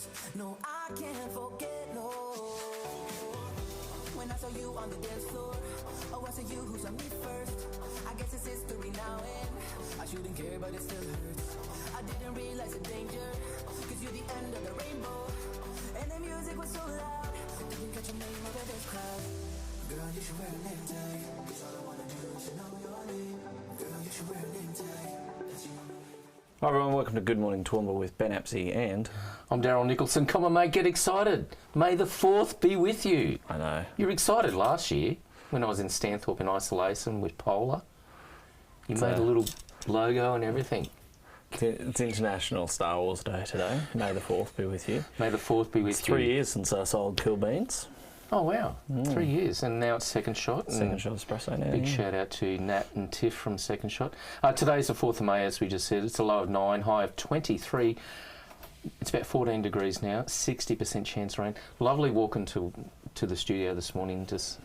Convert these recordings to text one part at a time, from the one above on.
close. No, I can't forget, no. When I saw you on the dance floor, oh, I saw you who saw me first. I guess it's history now, and I shouldn't care, but it still hurts. I didn't realize the danger, cause you're the end of the rainbow. And the music was so loud, didn't catch your name over this crowd. Girl, you should wear a name tag, cause all I wanna do is to know your name. Girl, you should wear a name tag, that's you. Hi everyone, welcome to Good Morning Toowoomba with Ben Apsey and... I'm Daryl Nicholson. Come on mate, get excited. May the 4th be with you. I know. You were excited last year when I was in Stanthorpe in isolation with Polar. You made a little logo and everything. It's International Star Wars Day today. May the 4th be with you. May the 4th be with It's you. 3 years since I sold Cool Beans. Oh wow, 3 years. And now it's Second Shot. Second Shot Espresso now. Big shout out to Nat and Tiff from Second Shot. Today's the 4th of May, as we just said. It's a low of 9, high of 23. It's about 14 degrees now, 60% chance rain. Lovely walking to the studio this morning, just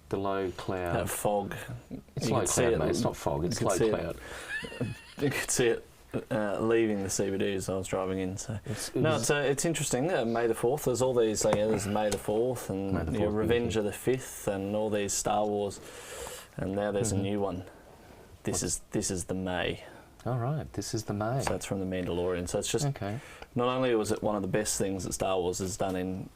the low cloud. That fog. It's low cloud, mate. It's not fog, it's low cloud. You could see it leaving the CBD as I was driving in. So it's interesting. May the 4th. There's all these. There's May the 4th and Revenge of the 5th and all these Star Wars. And now there's a new one. This is the May. All right, this is the May. So that's from the Mandalorian. So it's just not only was it one of the best things that Star Wars has done in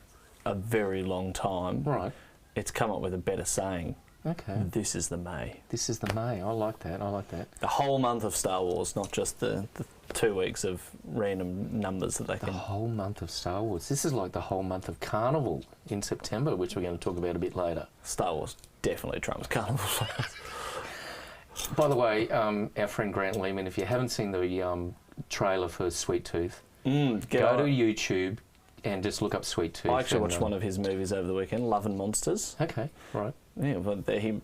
a very long time. Right. It's come up with a better saying. Okay. This is the May. This is the May. I like that. I like that. The whole month of Star Wars, not just the 2 weeks of random numbers that they can... The whole month of Star Wars. This is like the whole month of Carnival in September, which we're going to talk about a bit later. Star Wars definitely trumps Carnival. By the way, our friend Grant Lehman, if you haven't seen the trailer for Sweet Tooth, go to YouTube and just look up Sweet Tooth. I actually watched one of his movies over the weekend, Love and Monsters. Okay, right. Yeah, but he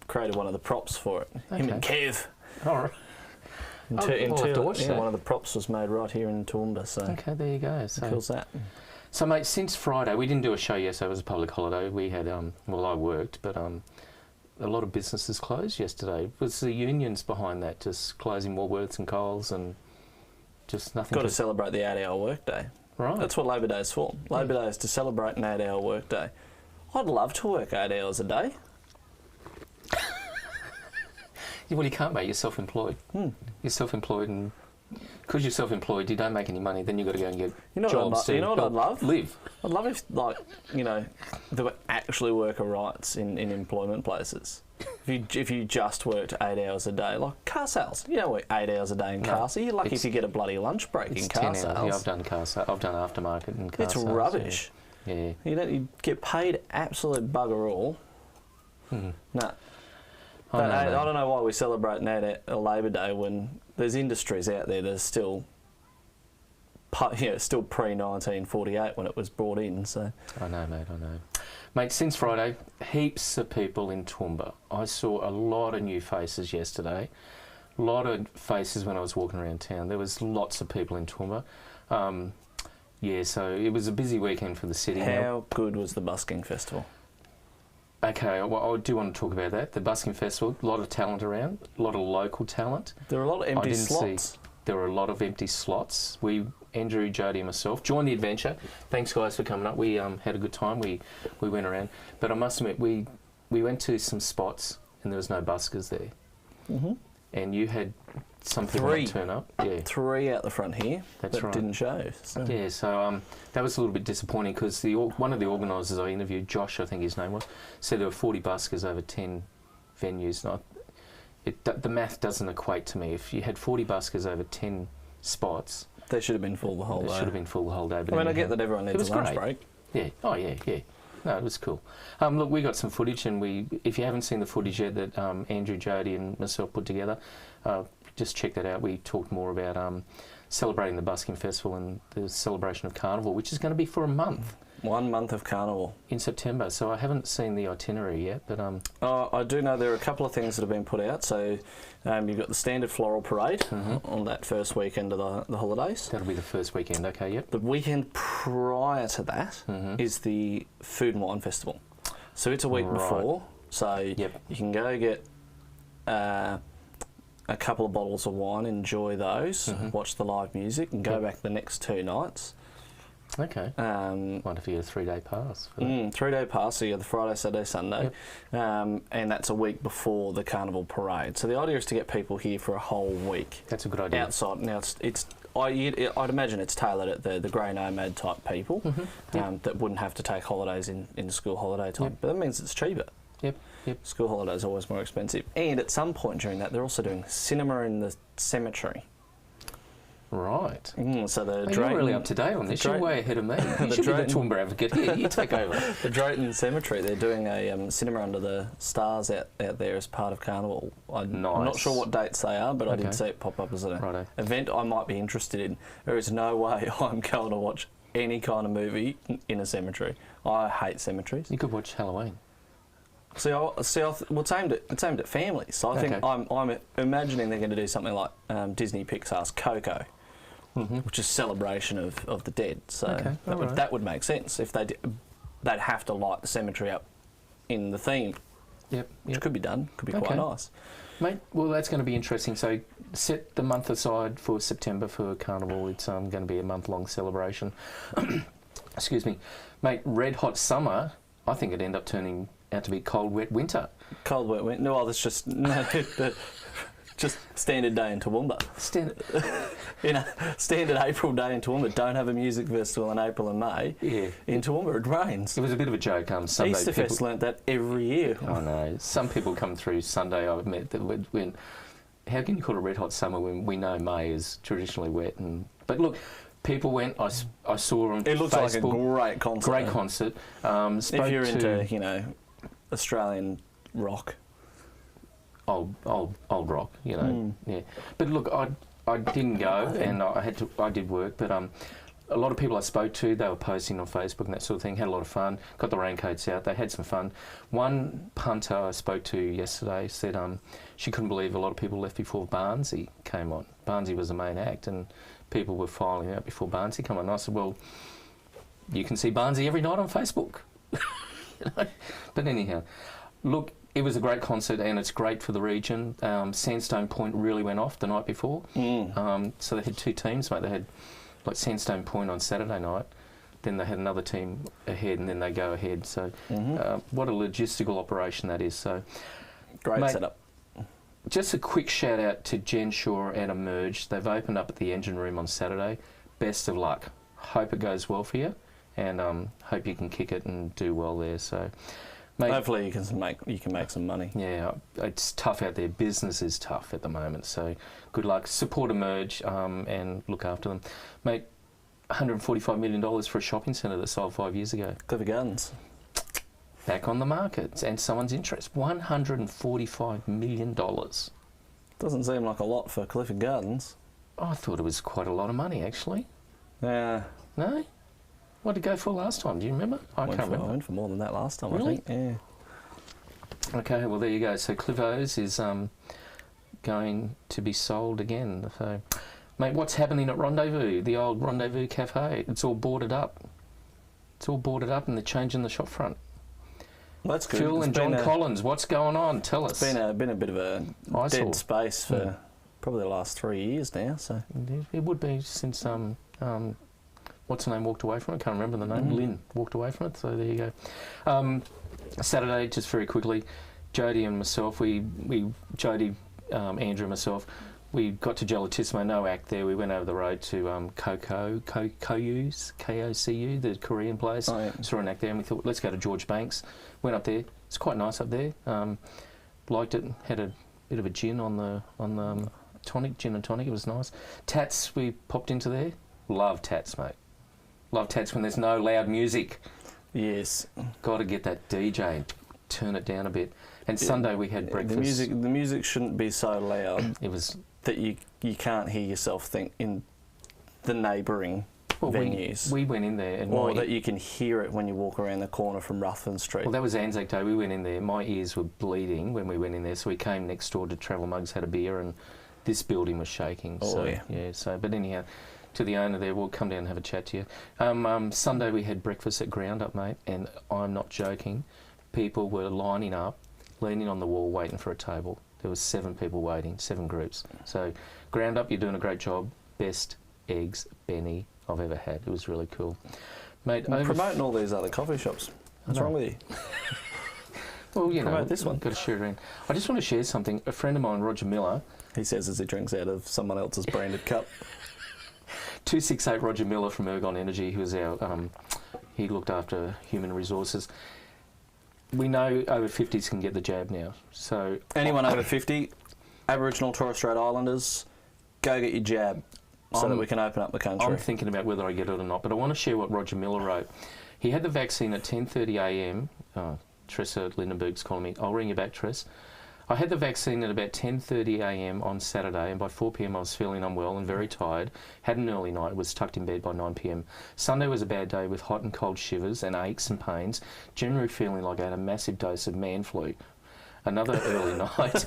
created one of the props for it. Okay. Him and Kev. All right. I'll have to watch that. One of the props was made right here in Toowoomba. So okay, there you go. So cool's that. So, mate, since Friday, we didn't do a show yesterday. It was a public holiday. We had, well, I worked, but a lot of businesses closed yesterday. It was the unions behind that, just closing Woolworths and Coles and just nothing. Got to celebrate the 8-hour workday. Right. That's what Labor Day is for. Labor Day is to celebrate an 8-hour workday. I'd love to work 8 hours a day. Well, you can't, mate. You're self-employed. You're self-employed, and because you're self-employed, you don't make any money. Then you've got to go and get jobs. You know what I'd love? Live. I'd love if, there were actually worker rights in employment places. If you just worked 8 hours a day, like car sales. You don't work 8 hours a day in car sales. You're lucky if you get a bloody lunch break in car sales. Yeah, I've done car sales. I've done aftermarket and car sales. It's rubbish. Yeah. You get paid absolute bugger all. No. But I don't know why we celebrate a Labor Day when there's industries out there that are still pre-1948 when it was brought in. So I know, mate, I know. Mate, since Friday, heaps of people in Toowoomba. I saw a lot of new faces yesterday. A lot of faces when I was walking around town. There was lots of people in Toowoomba. Yeah, so it was a busy weekend for the city. How good was the busking festival? Okay, well, I do want to talk about that. The busking festival, a lot of talent around, a lot of local talent. There were a lot of empty slots. There were a lot of empty slots. Andrew, Jody and myself joined the adventure. Thanks, guys, for coming up. We had a good time. We went around. But I must admit, we went to some spots and there was no buskers there. And you had some people not turn up. Yeah. 3 out the front here that didn't show. So. Yeah, so that was a little bit disappointing because one of the organisers I interviewed, Josh, I think his name was, said there were 40 buskers over 10 venues. And the math doesn't equate to me. If you had 40 buskers over 10 spots... They should have been full the whole day. They should have been full the whole day. But I mean, I get that everyone needs a lunch break. Yeah. Oh, yeah, yeah. No, it was cool. Look, we got some footage, and if you haven't seen the footage yet that Andrew, Jody and myself put together, just check that out. We talked more about celebrating the busking festival and the celebration of Carnival, which is going to be for a month. 1 month of Carnival. In September, so I haven't seen the itinerary yet, but... I do know there are a couple of things that have been put out. So you've got the standard floral parade on that first weekend of the holidays. That'll be the first weekend, okay, yep. The weekend prior to that is the Food and Wine Festival. So it's a week before, so you can go get a couple of bottles of wine, enjoy those, watch the live music, and go back the next 2 nights. Okay. Wonder if you get a 3-day pass. For that. 3-day pass, so you have the Friday, Saturday, Sunday, and that's a week before the Carnival Parade. So the idea is to get people here for a whole week. That's a good idea. Outside. Now, I'd imagine it's tailored at the grey nomad type people that wouldn't have to take holidays in school holiday time. But that means it's cheaper. Yep. School holidays are always more expensive. And at some point during that, they're also doing cinema in the cemetery. Right. So the you're really up to date on this. You're way ahead of me. You should be the Toowoomba advocate here. You take over. The Drayton Cemetery, they're doing a cinema under the stars out there as part of Carnival. I'm not sure what dates they are, but I did see it pop up as an event I might be interested in. There is no way I'm going to watch any kind of movie in a cemetery. I hate cemeteries. You could watch Halloween. Well, it's aimed at families. So I think I'm imagining they're going to do something like Disney Pixar's Coco. Which is celebration of the dead. So that would make sense. If they'd have to light the cemetery up in the theme. Which could be done. Could be quite nice. Mate, well, that's going to be interesting. So set the month aside for September for Carnival. It's going to be a month-long celebration. Excuse me. Mate, red hot summer, I think it'd end up turning out to be cold, wet winter. Cold, wet winter? No, that's just... Just standard day in Toowoomba. Standard April day in Toowoomba. Don't have a music festival in April and May. Yeah. In Toowoomba, it rains. It was a bit of a joke. Sunday Easter Fest learnt that every year. I know. Some people come through Sunday, I've met, that when... How can you call it a red hot summer when we know May is traditionally wet? But look, people went. I saw them. It looks Facebook, like a great concert. Great concert. If you're into, Australian rock. Old rock, yeah. But look, I didn't go, and I did work. But a lot of people I spoke to, they were posting on Facebook and that sort of thing. Had a lot of fun. Got the raincoats out. They had some fun. One punter I spoke to yesterday said she couldn't believe a lot of people left before Barnsey came on. Barnsey was the main act, and people were filing out before Barnsey came on. And I said, well, you can see Barnsey every night on Facebook. But anyhow, look. It was a great concert, and it's great for the region. Sandstone Point really went off the night before. So they had two teams, mate. They had Sandstone Point on Saturday night, then they had another team ahead, and then they go ahead. So what a logistical operation that is. So great setup. Just a quick shout out to Jen Shaw and Emerge. They've opened up at the engine room on Saturday. Best of luck. Hope it goes well for you, and hope you can kick it and do well there. So. Mate, hopefully you can make some money. Yeah, it's tough out there. Business is tough at the moment, so good luck. Support Emerge and look after them. Mate, $145 million for a shopping centre that sold 5 years ago. Clifford Gardens. Back on the market and someone's interest. $145 million. Doesn't seem like a lot for Clifford Gardens. I thought it was quite a lot of money, actually. Yeah. No? What did it go for last time? Do you remember? I can't remember. I went for more than that last time, really? I think. Yeah. Okay, well, there you go. So Clivo's is going to be sold again. So, mate, what's happening at Rendezvous, the old Rendezvous Cafe? It's all boarded up. And they're changing the shop front. Well, that's good. Phil and John Collins, what's going on? Tell us. It's been a bit of a dead space for probably the last 3 years now. So it would be since what's her name walked away from it? Can't remember the name. Lynn walked away from it. So there you go. Saturday, just very quickly, Jodie and myself, Jodie, Andrew and myself, we got to Gelatissimo, no act there. We went over the road to Koku's, K-O-C-U, the Korean place. Oh, yeah. Saw an act there, and we thought, let's go to George Banks. Went up there. It's quite nice up there. Liked it. Had a bit of a gin on the tonic, gin and tonic. It was nice. Tats, we popped into there. Love Tats, mate. Love Tats when there's no loud music. Yes. Got to get that DJ and turn it down a bit. And Sunday we had breakfast. The music shouldn't be so loud. It was that you can't hear yourself think in the neighbouring venues. We went in there, and or that you can hear it when you walk around the corner from Ruthven Street. Well, that was Anzac Day. We went in there. My ears were bleeding when we went in there, so we came next door to Travel Mugs, had a beer, and this building was shaking. Oh, so, yeah. So, but anyhow, to the owner there, we'll come down and have a chat to you. Sunday we had breakfast at Ground Up, mate, and I'm not joking. People were lining up, leaning on the wall, waiting for a table. There was 7 people waiting, 7 groups. So, Ground Up, you're doing a great job. Best eggs Benny I've ever had. It was really cool. Mate, You're promoting all these other coffee shops. What's wrong with you? Well, you know, Promote this one. Got to share it in. I just want to share something. A friend of mine, Roger Miller, He says as he drinks out of someone else's branded cup. 268 Roger Miller from Ergon Energy, who was our, he looked after human resources. We know over 50s can get the jab now. So Anyone over 50, Aboriginal Torres Strait Islanders, go get your jab so that we can open up the country. I'm thinking about whether I get it or not, but I want to share what Roger Miller wrote. He had the vaccine at 10:30 a.m. Tressa Lindenberg's calling me. I'll ring you back, Tress. I had the vaccine at about 10:30 a.m. on Saturday, and by 4 p.m. I was feeling unwell and very tired. Had an early night, was tucked in bed by 9 p.m. Sunday was a bad day with hot and cold shivers and aches and pains, generally feeling like I had a massive dose of man flu. Another early night.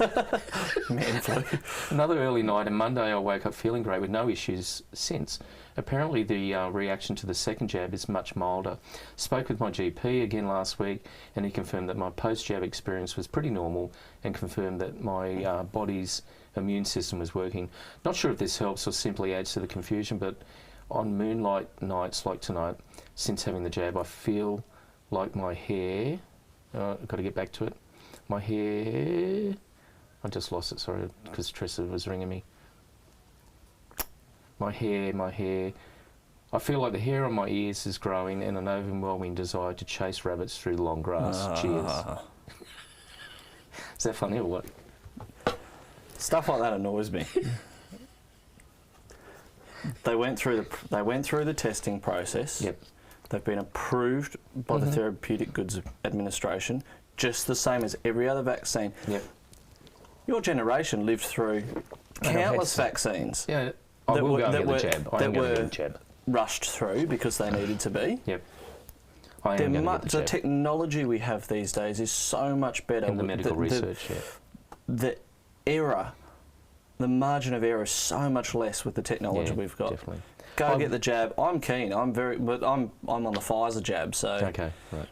Man flu. Another early night, and Monday I woke up feeling great with no issues since. Apparently the reaction to the second jab is much milder. Spoke with my GP again last week, and he confirmed that my post-jab experience was pretty normal and confirmed that my body's immune system was working. Not sure if this helps or simply adds to the confusion, but on moonlight nights like tonight, since having the jab, I feel like my hair... I've got to get back to it. My hair... I just lost it, sorry, because Tressa was ringing me. My hair. I feel like the hair on my ears is growing and an overwhelming desire to chase rabbits through the long grass. Cheers. Is that funny or what? Stuff like that annoys me. They went through the testing process. Yep. They've been approved by the Therapeutic Goods Administration, just the same as every other vaccine. Yep. Your generation lived through countless vaccines. Yeah. I will go and get the jab. I am going to get the jab. Rushed through because they needed to be. Yep. I am going to get the jab. The technology we have these days is so much better. In the medical research, yeah. The error, the margin of error is so much less with the technology we've got. Definitely. Go get the jab. I'm keen. But I'm on the Pfizer jab, so. Okay, right.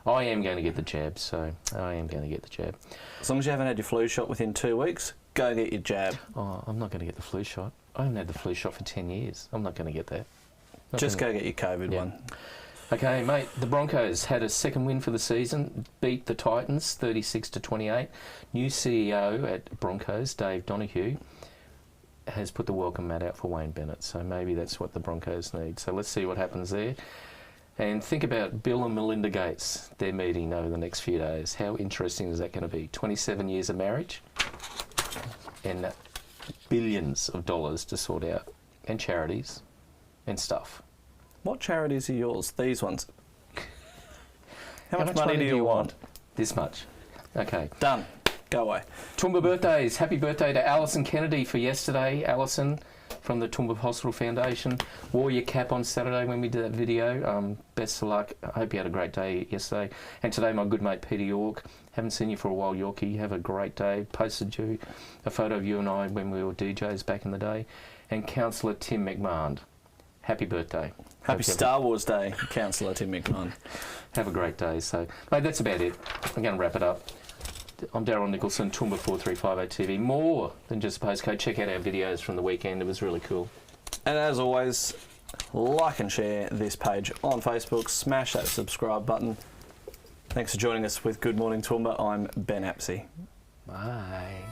I am going to get the jab, so I am going to get the jab. As long as you haven't had your flu shot within 2 weeks, go get your jab. Oh, I'm not going to get the flu shot. I haven't had the flu shot for 10 years. I'm not going to get that. Just go get your COVID one. Okay, mate, the Broncos had a second win for the season, beat the Titans 36-28. New CEO at Broncos, Dave Donahue, has put the welcome mat out for Wayne Bennett, so maybe that's what the Broncos need. So let's see what happens there. And think about Bill and Melinda Gates, their meeting over the next few days. How interesting is that going to be? 27 years of marriage and billions of dollars to sort out, and charities and stuff. What charities are yours? These ones. How much money do you want? This much. Okay. Done. Go away. Toowoomba birthdays. Happy birthday to Alison Kennedy for yesterday. Alison from the Toowoomba Hospital Foundation. Wore your cap on Saturday when we did that video. Best of luck. I hope you had a great day yesterday. And today, my good mate Peter York. Haven't seen you for a while, Yorkie. Have a great day. Posted you a photo of you and I when we were DJs back in the day. And Councillor Tim McMahon. Happy birthday. Happy Star Wars Day, Councillor Tim McMahon. Have a great day. So, mate, that's about it. I'm going to wrap it up. I'm Daryl Nicholson, Toowoomba 4358 TV. More than just a postcode. Check out our videos from the weekend. It was really cool. And as always, like and share this page on Facebook. Smash that subscribe button. Thanks for joining us with Good Morning Toowoomba. I'm Ben Apsey. Bye.